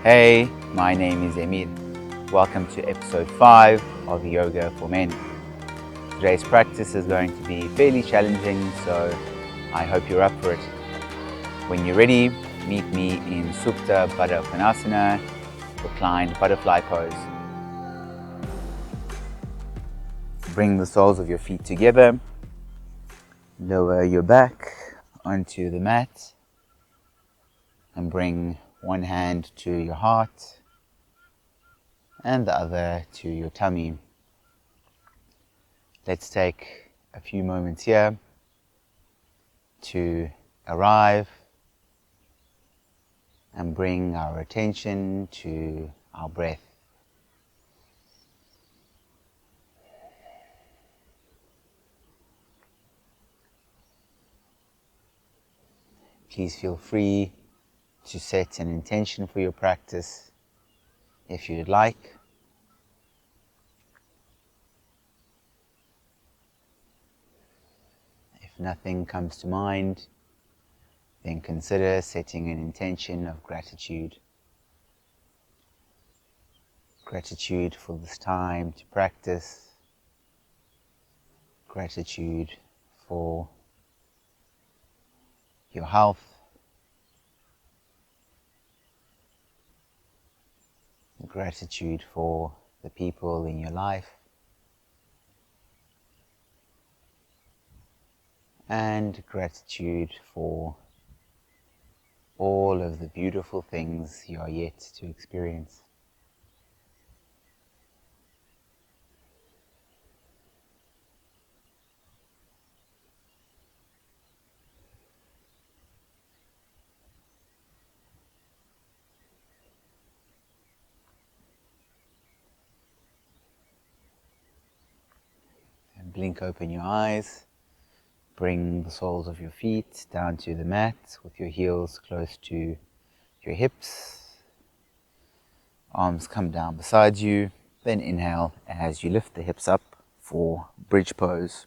Hey, my name is Emir. Welcome to episode 5 of Yoga for Men. Today's practice is going to be fairly challenging, so I hope you're up for it. When you're ready, meet me in Supta Baddha Konasana, reclined butterfly pose. Bring the soles of your feet together. Lower your back onto the mat and bring one hand to your heart and the other to your tummy. Let's take a few moments here to arrive and bring our attention to our breath. Please feel free to set an intention for your practice if you'd like. If nothing comes to mind, then consider setting an intention of gratitude. Gratitude for this time to practice. Gratitude for your health. Gratitude for the people in your life. And gratitude for all of the beautiful things you are yet to experience. And blink open your eyes. Bring the soles of your feet down to the mat with your heels close to your hips. Arms come down beside you. Then inhale as you lift the hips up for bridge pose.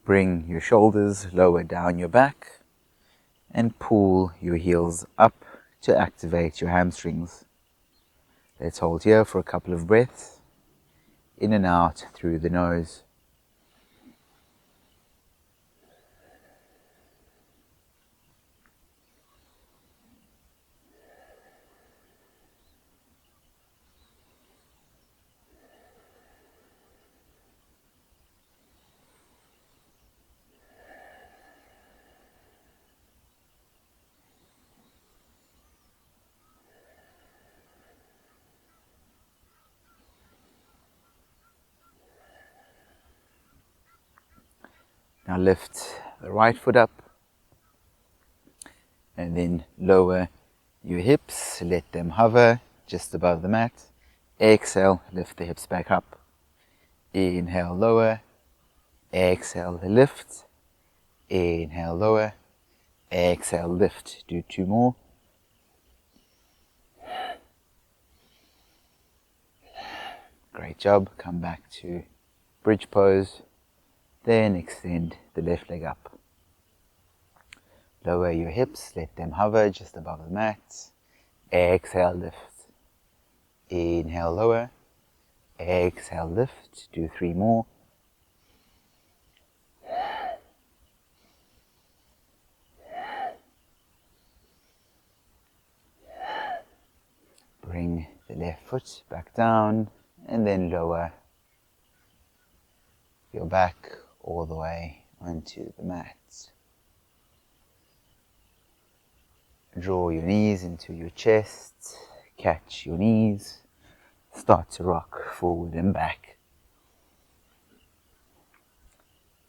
Bring your shoulders lower down your back and pull your heels up to activate your hamstrings. Let's hold here for a couple of breaths, in and out through the nose. Now lift the right foot up and then lower your hips, let them hover just above the mat. Exhale, lift the hips back up. Inhale, lower. Exhale, lift. Inhale, lower. Exhale, lift. Do 2 more. Great job. Come back to bridge pose. Then extend the left leg up. Lower your hips, let them hover just above the mat. Exhale, lift. Inhale, lower. Exhale, lift. Do 3 more. Bring the left foot back down and then lower your back all the way onto the mat. Draw your knees into your chest, catch your knees, start to rock forward and back.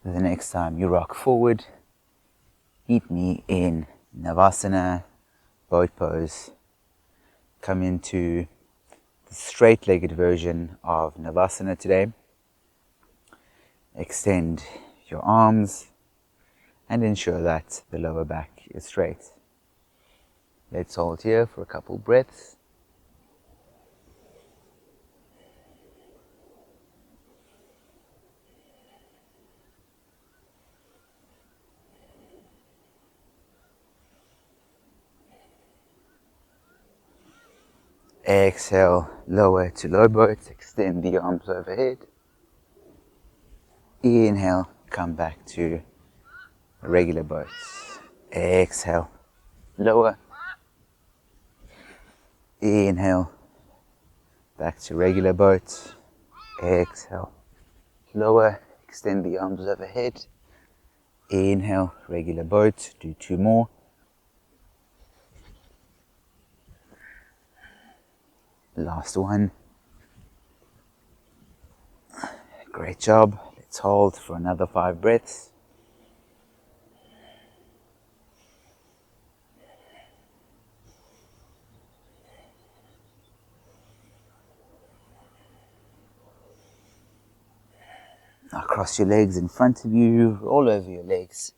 The next time you rock forward, meet me in Navasana, boat pose. Come into the straight-legged version of Navasana today. Extend your arms and ensure that the lower back is straight. Let's hold here for a couple breaths. Exhale, lower to low boat, extend the arms overhead. Inhale, come back to regular boats. Exhale, lower. Inhale, back to regular boats. Exhale, lower, extend the arms overhead. Inhale, regular boat, do 2 more. Last one. Great job. Let's hold for another 5 breaths. Now cross your legs in front of you, roll over your legs,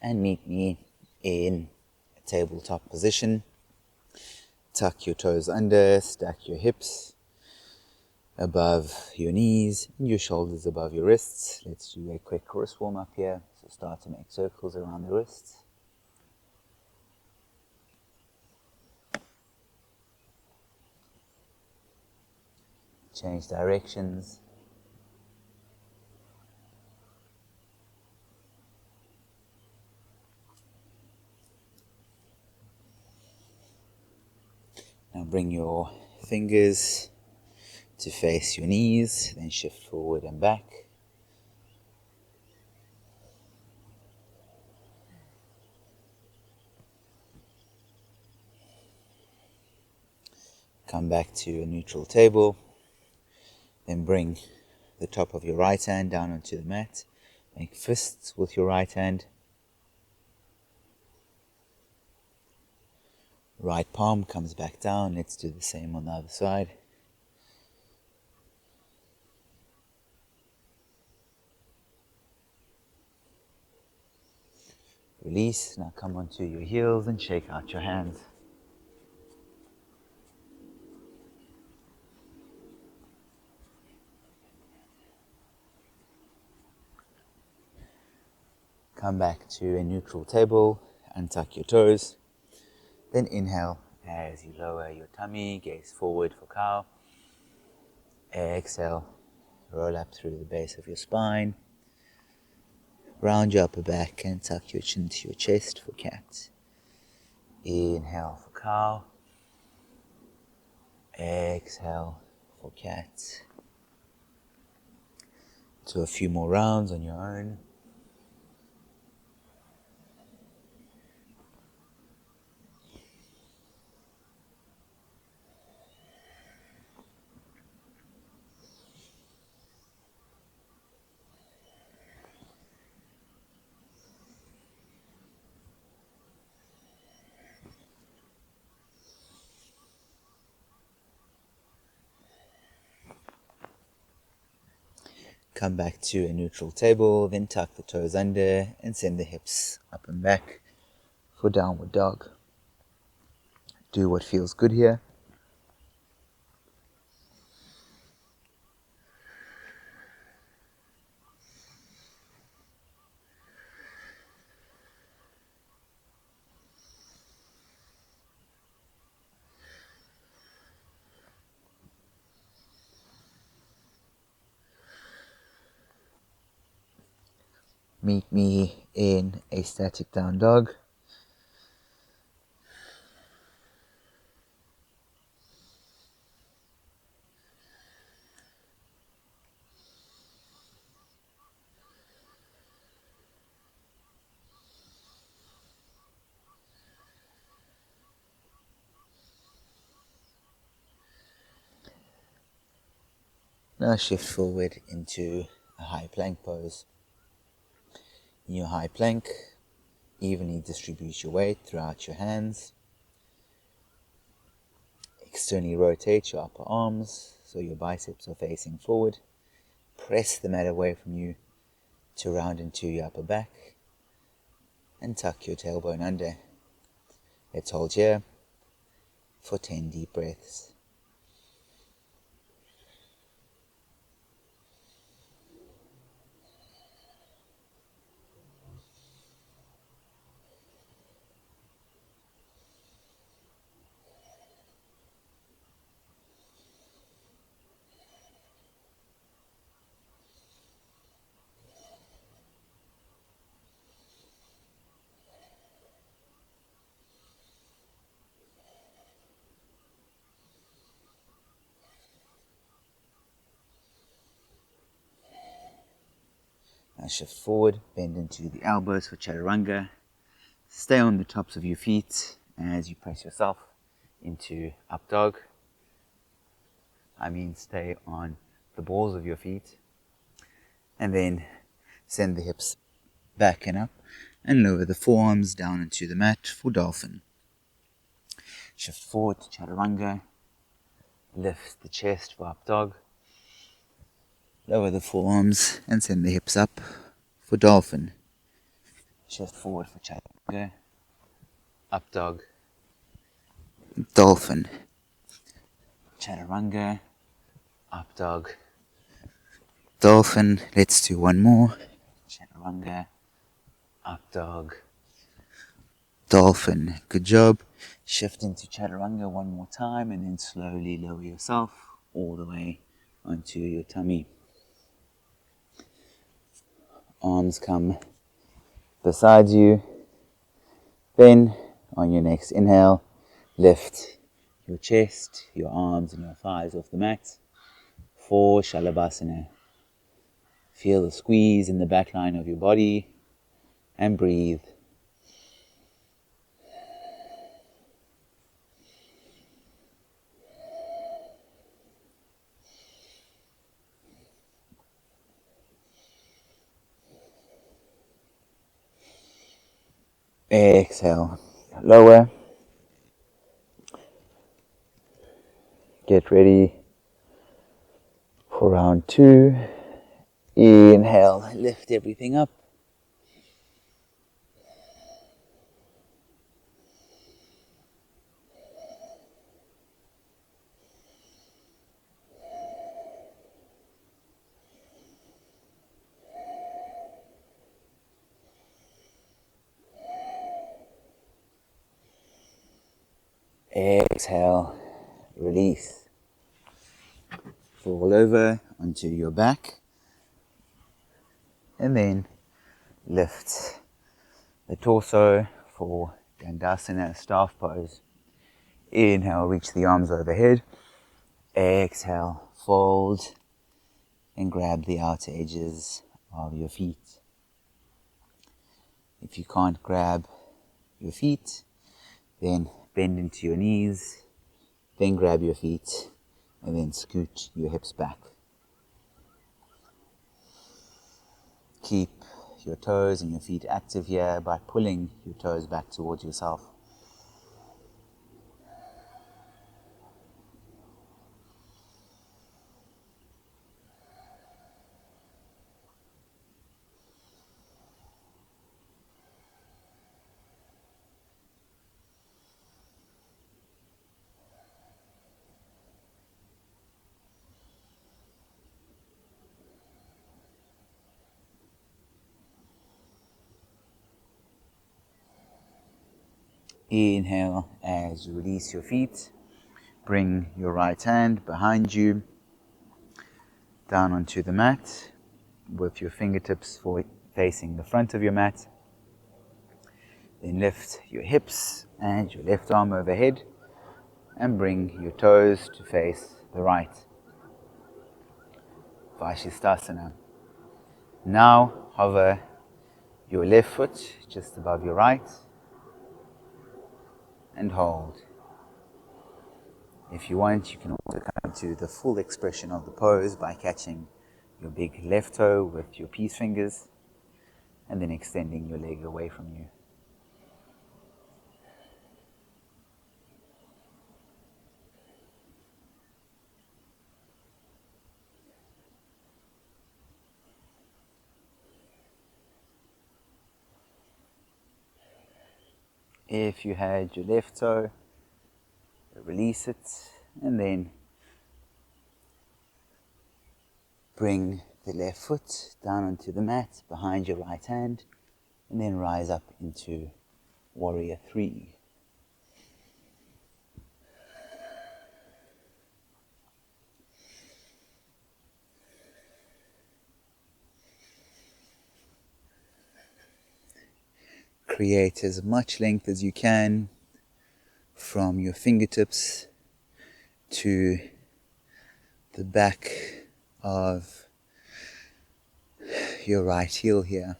and meet me in a tabletop position. Tuck your toes under, stack your hips above your knees and your shoulders above your wrists. Let's do a quick wrist warm up here. So start to make circles around the wrists. Change directions. Now bring your fingers to face your knees, then shift forward and back. Come back to a neutral table. Then bring the top of your right hand down onto the mat. Make fists with your right hand. Right palm comes back down. Let's do the same on the other side. Release. Now come onto your heels and shake out your hands. Come back to a neutral table, untuck your toes. Then inhale as you lower your tummy, gaze forward for cow. Exhale, roll up through the base of your spine. Round your upper back and tuck your chin to your chest for cat. Inhale for cow. Exhale for cat. Do a few more rounds on your own. Come back to a neutral table, then tuck the toes under and send the hips up and back for downward dog. Do what feels good here. Meet me in a static down dog. Now shift forward into a high plank pose. In your high plank, evenly distribute your weight throughout your hands. Externally rotate your upper arms so your biceps are facing forward. Press the mat away from you to round into your upper back and tuck your tailbone under. Let's hold here for 10 deep breaths. Shift forward, bend into the elbows for chaturanga. Stay on the tops of your feet as you press yourself into up dog. Stay on the balls of your feet. And then send the hips back and up and lower the forearms down into the mat for dolphin. Shift forward to chaturanga. Lift the chest for up dog. Lower the forearms and send the hips up for dolphin. Shift forward for chaturanga. Up dog. Dolphin. Chaturanga. Up dog. Dolphin. Let's do one more. Chaturanga. Up dog. Dolphin. Good job. Shift into chaturanga one more time and then slowly lower yourself all the way onto your tummy. Arms come beside you. Then on your next inhale, lift your chest, your arms and your thighs off the mat for Shalabhasana. Feel the squeeze in the back line of your body and breathe. Exhale, lower. Get ready for round 2. Inhale, lift everything up. Exhale, release. Fall over onto your back and then lift the torso for Dandasana, staff pose. Inhale, reach the arms overhead. Exhale, fold and grab the outer edges of your feet. If you can't grab your feet, then bend into your knees, then grab your feet, and then scoot your hips back. Keep your toes and your feet active here by pulling your toes back towards yourself. Inhale as you release your feet. Bring your right hand behind you, down onto the mat, with your fingertips facing the front of your mat. Then lift your hips and your left arm overhead and bring your toes to face the right. Vashisthasana. Now hover your left foot just above your right and hold. If you want, you can also come to the full expression of the pose by catching your big left toe with your peace fingers and then extending your leg away from you. If you had your left toe, release it and then bring the left foot down onto the mat behind your right hand and then rise up into Warrior 3. Create as much length as you can from your fingertips to the back of your right heel here.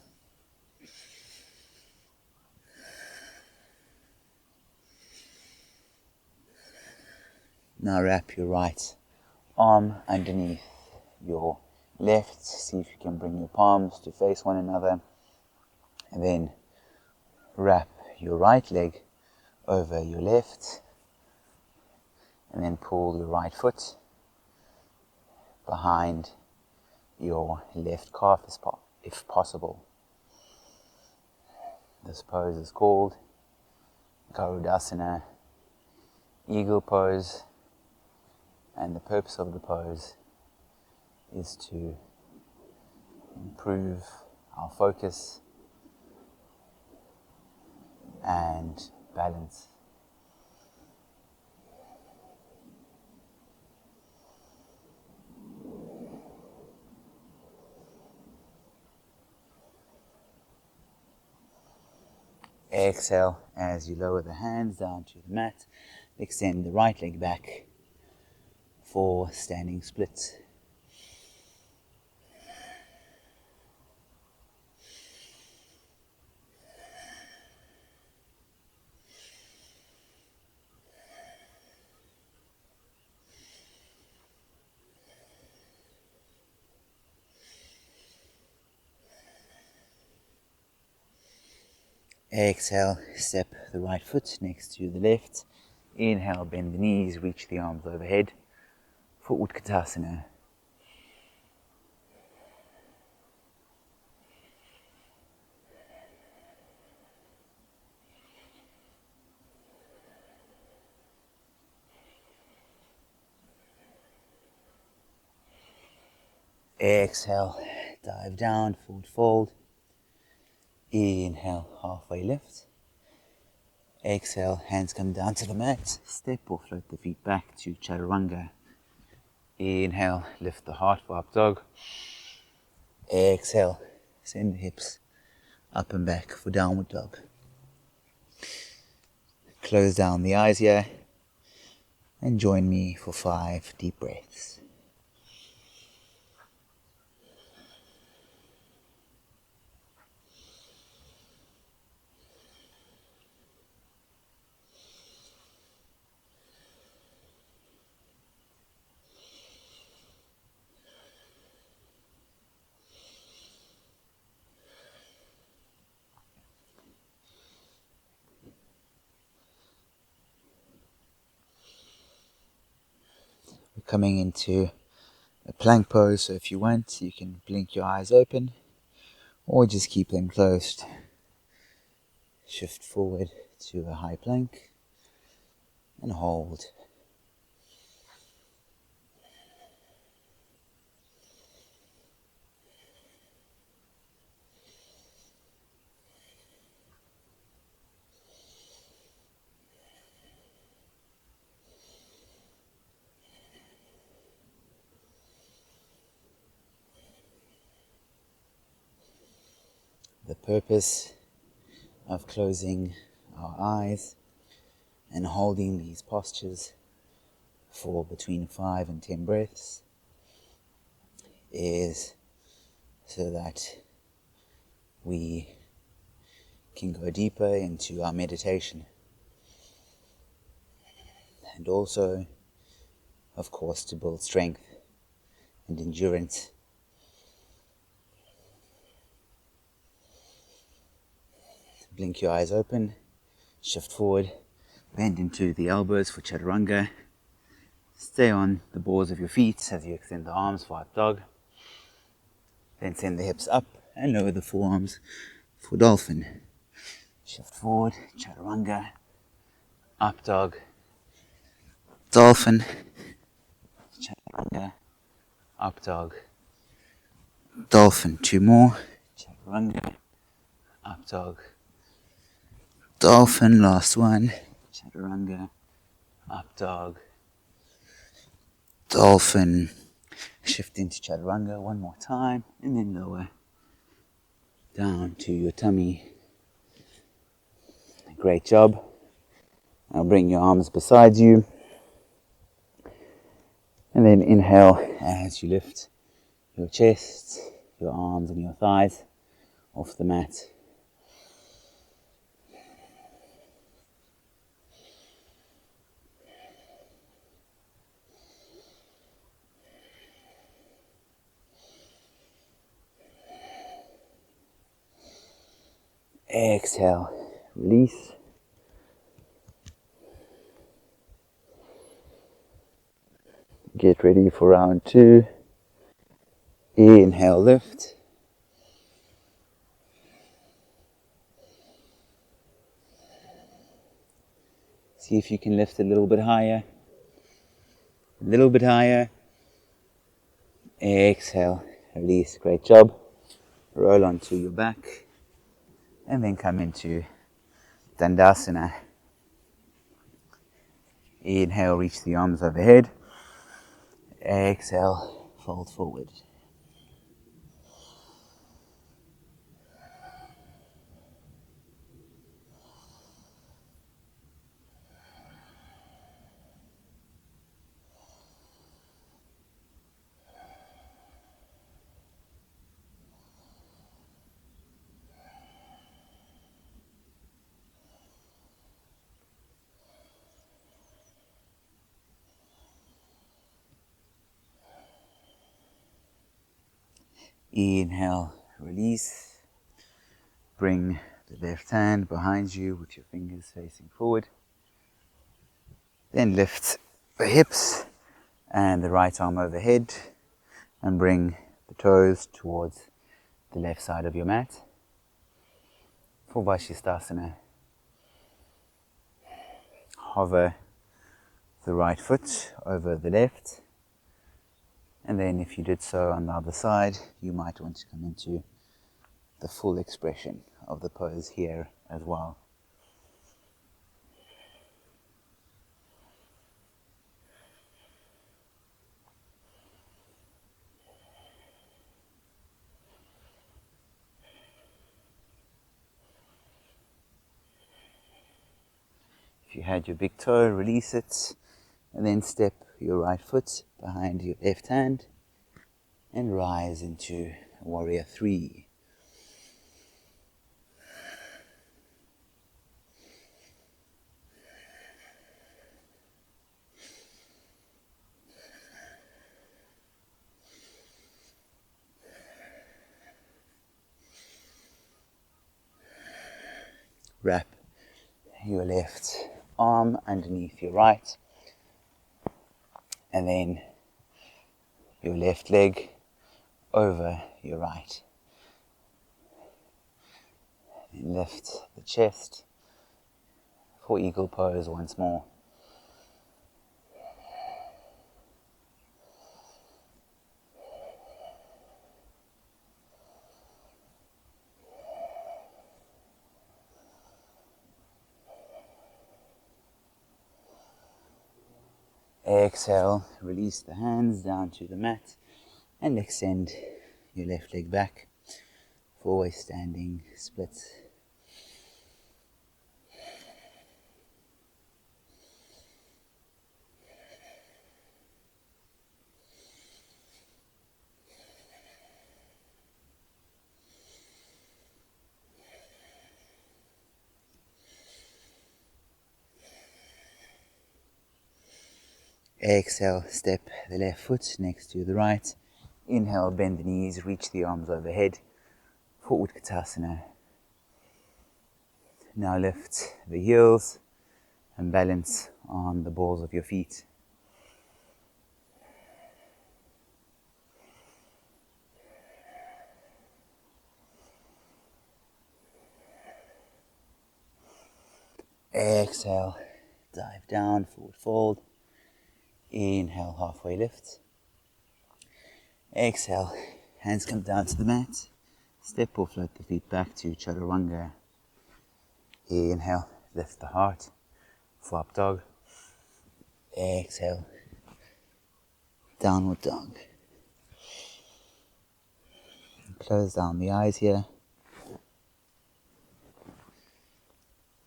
Now wrap your right arm underneath your left. See if you can bring your palms to face one another. And then wrap your right leg over your left. And then pull your right foot behind your left calf if possible. This pose is called Garudasana, eagle pose, and the purpose of the pose is to improve our focus and balance. Exhale as you lower the hands down to the mat. Extend the right leg back for standing splits. Exhale, step the right foot next to the left. Inhale, bend the knees, reach the arms overhead for Utkatasana. Exhale, dive down, forward fold. Inhale, halfway lift. Exhale, hands come down to the mat. Step or float the feet back to Chaturanga. Inhale, lift the heart for up dog. Exhale, send the hips up and back for downward dog. Close down the eyes here and join me for 5 deep breaths. We're coming into a plank pose, so if you want, you can blink your eyes open or just keep them closed. Shift forward to a high plank and hold. The purpose of closing our eyes and holding these postures for between 5 and 10 breaths is so that we can go deeper into our meditation, and also, of course, to build strength and endurance. Blink your eyes open, shift forward, bend into the elbows for Chaturanga. Stay on the balls of your feet as you extend the arms for up dog. Then send the hips up and lower the forearms for dolphin. Shift forward, Chaturanga, up dog, dolphin, Chaturanga, up dog, dolphin. 2 more, Chaturanga, up dog, dolphin. Last one, Chaturanga, up dog, dolphin. Shift into Chaturanga one more time and then lower down to your tummy. Great job. Now bring your arms beside you and then inhale as you lift your chest your arms and your thighs off the mat. Exhale, release. Get ready for round 2. Inhale, lift. See if you can lift a little bit higher. A little bit higher. Exhale, release. Great job. Roll onto your back. And then come into Dandasana. Inhale, reach the arms overhead. Exhale, fold forward. Inhale, release. Bring the left hand behind you with your fingers facing forward. Then lift the hips and the right arm overhead and bring the toes towards the left side of your mat. For Vashisthasana, hover the right foot over the left, and then if you did so on the other side, you might want to come into the full expression of the pose here as well. If you had your big toe, release it, and then step your right foot behind your left hand and rise into Warrior 3. Wrap your left arm underneath your right, and then your left leg over your right. And lift the chest for eagle pose once more. Exhale, release the hands down to the mat and extend your left leg back for a standing split. Exhale, step the left foot next to the right. Inhale, bend the knees, reach the arms overhead for Utkatasana. Now lift the heels and balance on the balls of your feet. Exhale, dive down, forward fold. Inhale, halfway lift. Exhale, hands come down to the mat. Step or float the feet back to Chaturanga. Inhale, lift the heart for up dog. Exhale, downward dog. Close down the eyes here.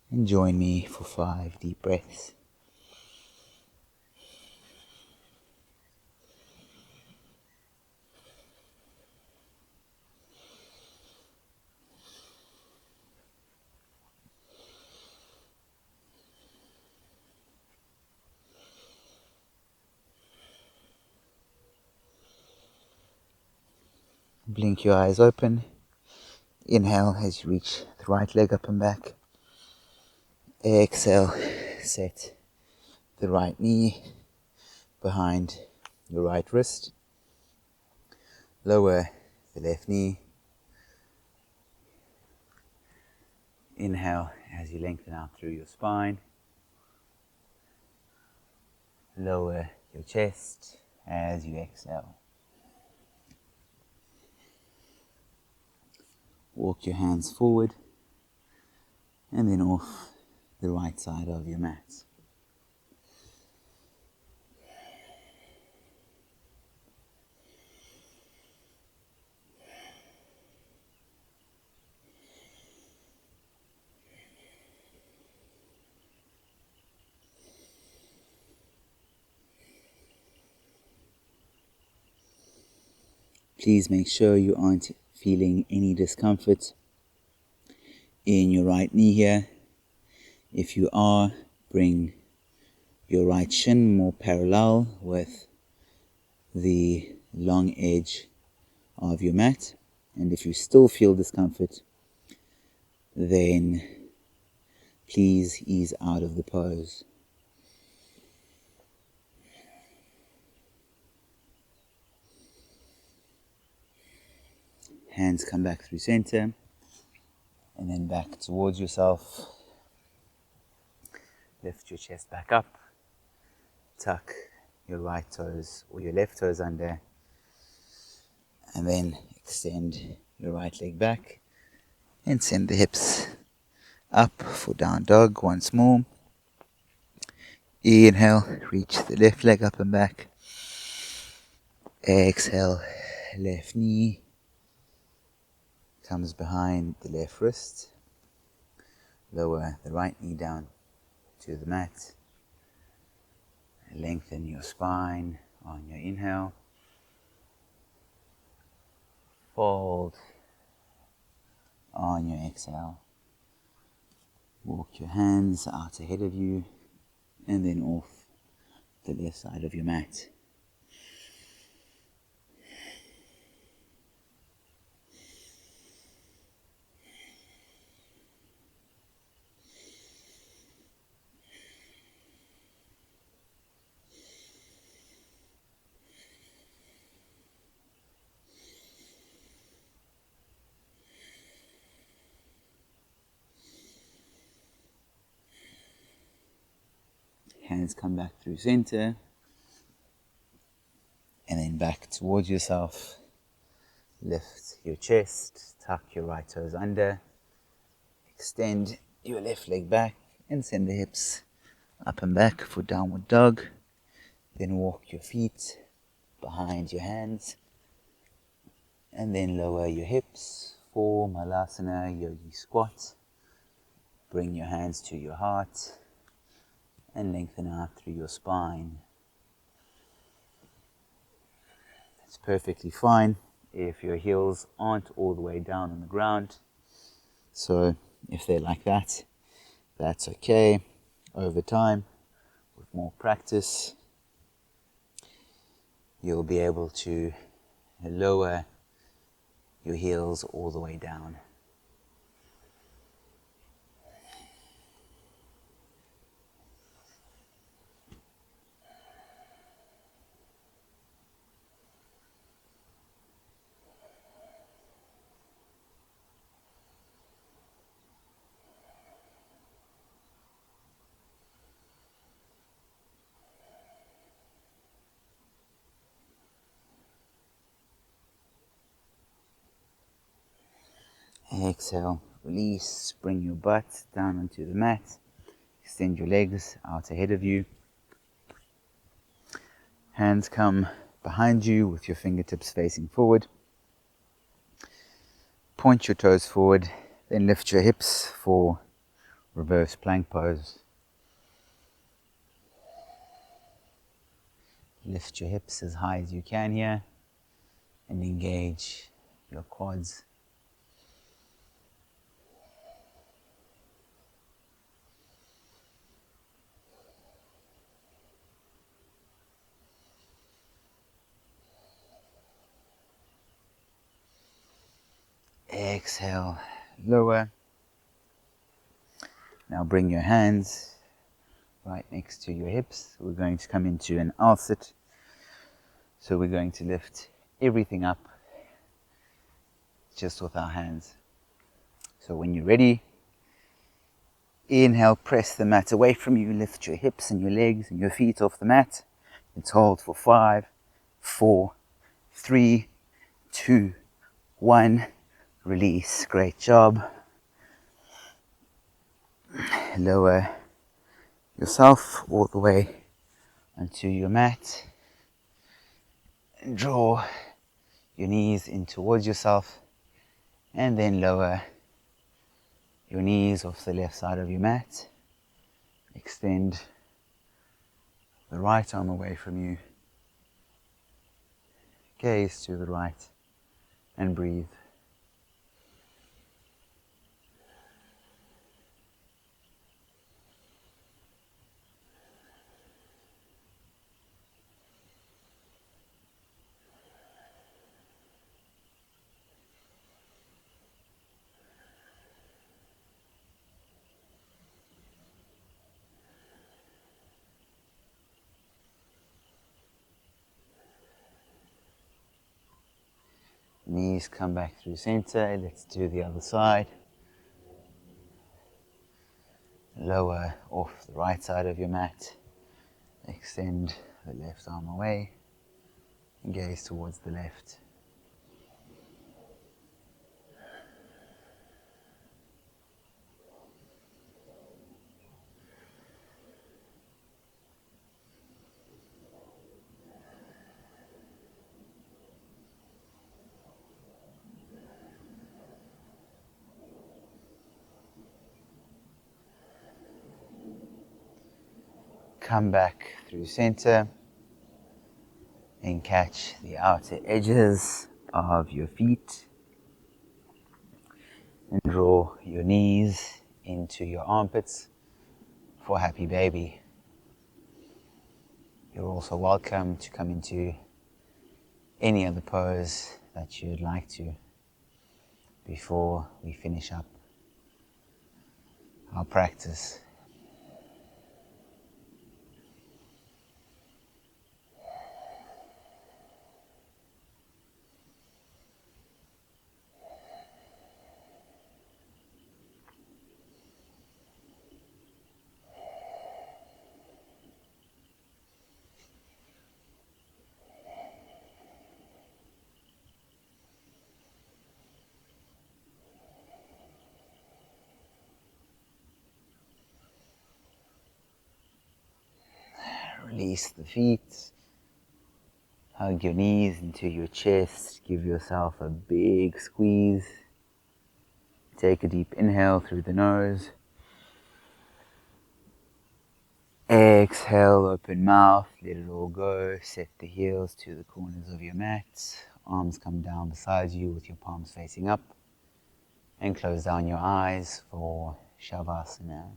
And join me for 5 deep breaths. Blink your eyes open. Inhale as you reach the right leg up and back. Exhale, set the right knee behind your right wrist. Lower the left knee. Inhale as you lengthen out through your spine. Lower your chest as you exhale. Walk your hands forward and then off the right side of your mat. Please make sure you aren't feeling any discomfort in your right knee here. If you are, bring your right shin more parallel with the long edge of your mat. And if you still feel discomfort, then please ease out of the pose. Hands come back through center and then back towards yourself. Lift your chest back up. Tuck your right toes or your left toes under. And then extend your right leg back and send the hips up for down dog once more. Inhale, reach the left leg up and back. Exhale, left knee comes behind the left wrist. Lower the right knee down to the mat. Lengthen your spine on your inhale. Fold on your exhale. Walk your hands out ahead of you and then off the left side of your mat. Hands come back through center and then back towards yourself. Lift your chest, tuck your right toes under, extend your left leg back and send the hips up and back for downward dog. Then walk your feet behind your hands and then lower your hips for Malasana Yogi Squat. Bring your hands to your heart and lengthen out through your spine. It's perfectly fine if your heels aren't all the way down on the ground. So if they're like that, that's okay. Over time, with more practice, you'll be able to lower your heels all the way down. Exhale, release, bring your butt down onto the mat. Extend your legs out ahead of you. Hands come behind you with your fingertips facing forward. Point your toes forward, then lift your hips for reverse plank pose. Lift your hips as high as you can here and engage your quads. Exhale, lower. Now bring your hands right next to your hips. We're going to come into an L-sit. So we're going to lift everything up just with our hands. So when you're ready, inhale, press the mat away from you, lift your hips and your legs and your feet off the mat. Let's hold for 5, 4, 3, 2, 1. Release. Great job. Lower yourself all the way onto your mat. And draw your knees in towards yourself. And then lower your knees off the left side of your mat. Extend the right arm away from you. Gaze to the right and breathe. Knees come back through center. Let's do the other side. Lower off the right side of your mat. Extend the left arm away. And gaze towards the left. Come back through center and catch the outer edges of your feet and draw your knees into your armpits for happy baby. You're also welcome to come into any other pose that you'd like to before we finish up our practice. Release the feet. Hug your knees into your chest. Give yourself a big squeeze. Take a deep inhale through the nose. Exhale, open mouth, let it all go. Set the heels to the corners of your mat. Arms come down beside you with your palms facing up. And close down your eyes for Savasana.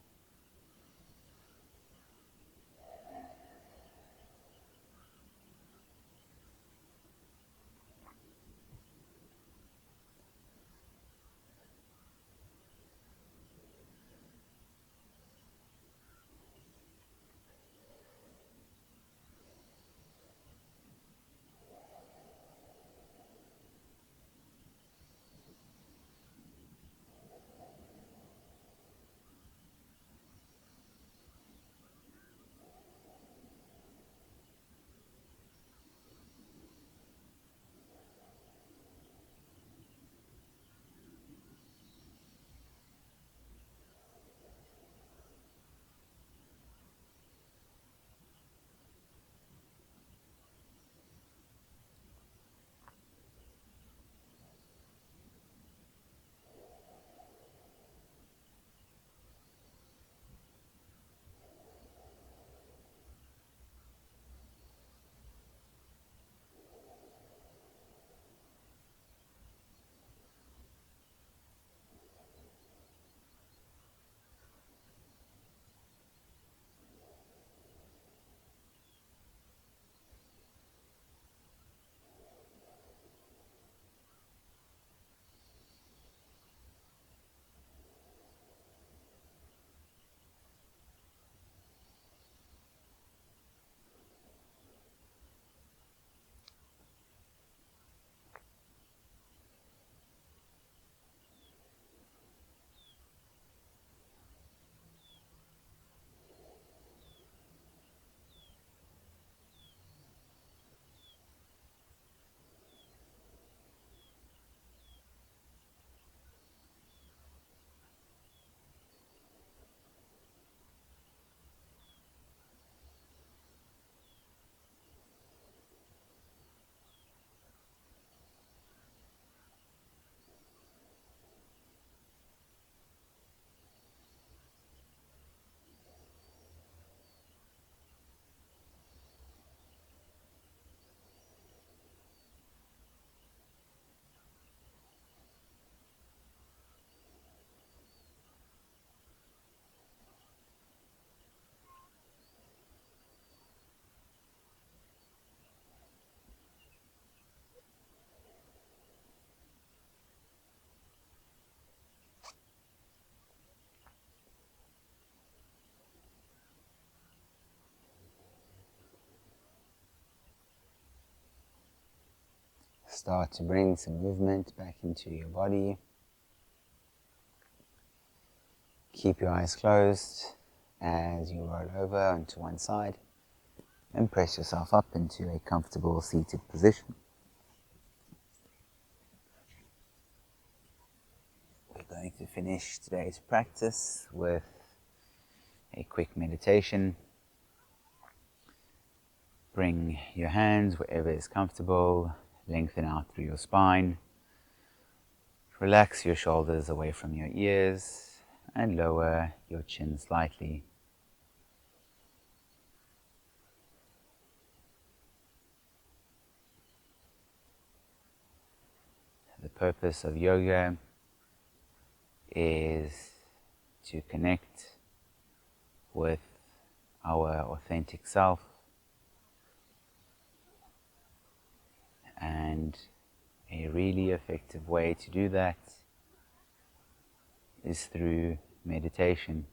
Start to bring some movement back into your body. Keep your eyes closed as you roll over onto one side and press yourself up into a comfortable seated position. We're going to finish today's practice with a quick meditation. Bring your hands wherever is comfortable, lengthen out through your spine, relax your shoulders away from your ears and lower your chin slightly. The purpose of yoga is to connect with our authentic self, and a really effective way to do that is through meditation.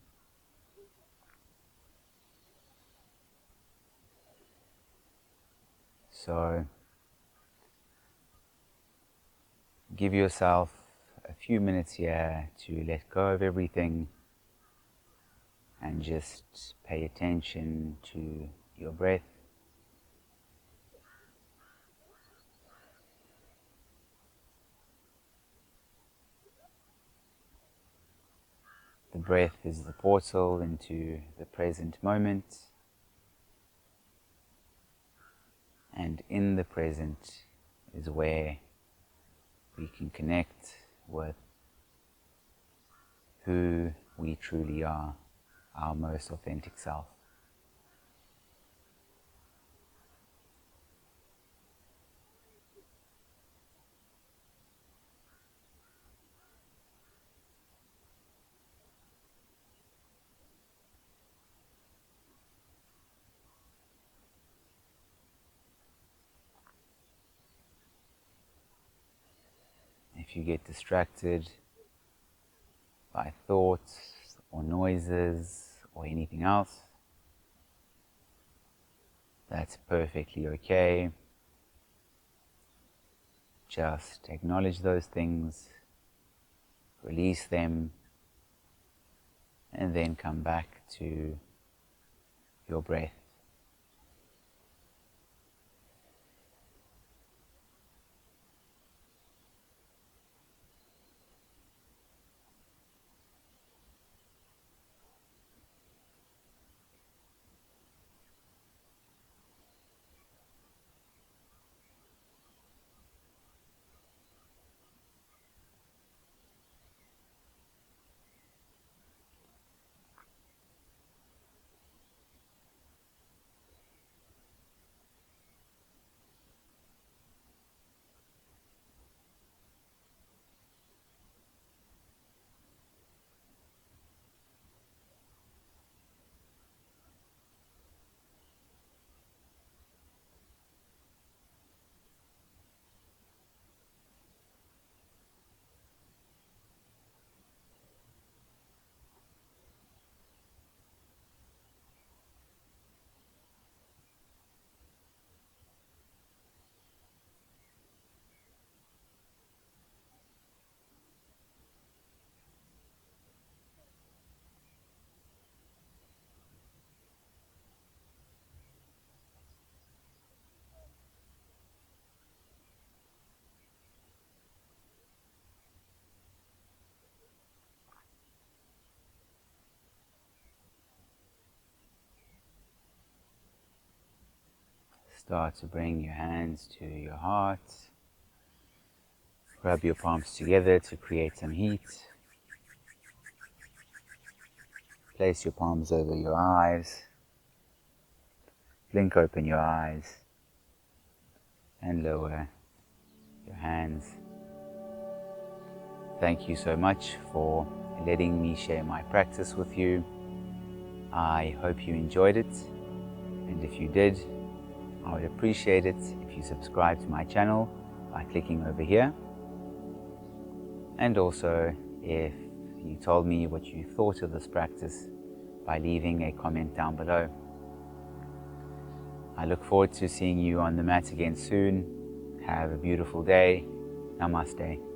So give yourself a few minutes here to let go of everything and just pay attention to your breath. The breath is the portal into the present moment, and in the present is where we can connect with who we truly are, our most authentic self. If you get distracted by thoughts or noises or anything else, that's perfectly okay. Just acknowledge those things, release them, and then come back to your breath. Start to bring your hands to your heart. Rub your palms together to create some heat. Place your palms over your eyes. Blink open your eyes and lower your hands. Thank you so much for letting me share my practice with you. I hope you enjoyed it, and if you did, I would appreciate it if you subscribe to my channel by clicking over here, and also if you told me what you thought of this practice by leaving a comment down below. I look forward to seeing you on the mat again soon. Have a beautiful day. Namaste.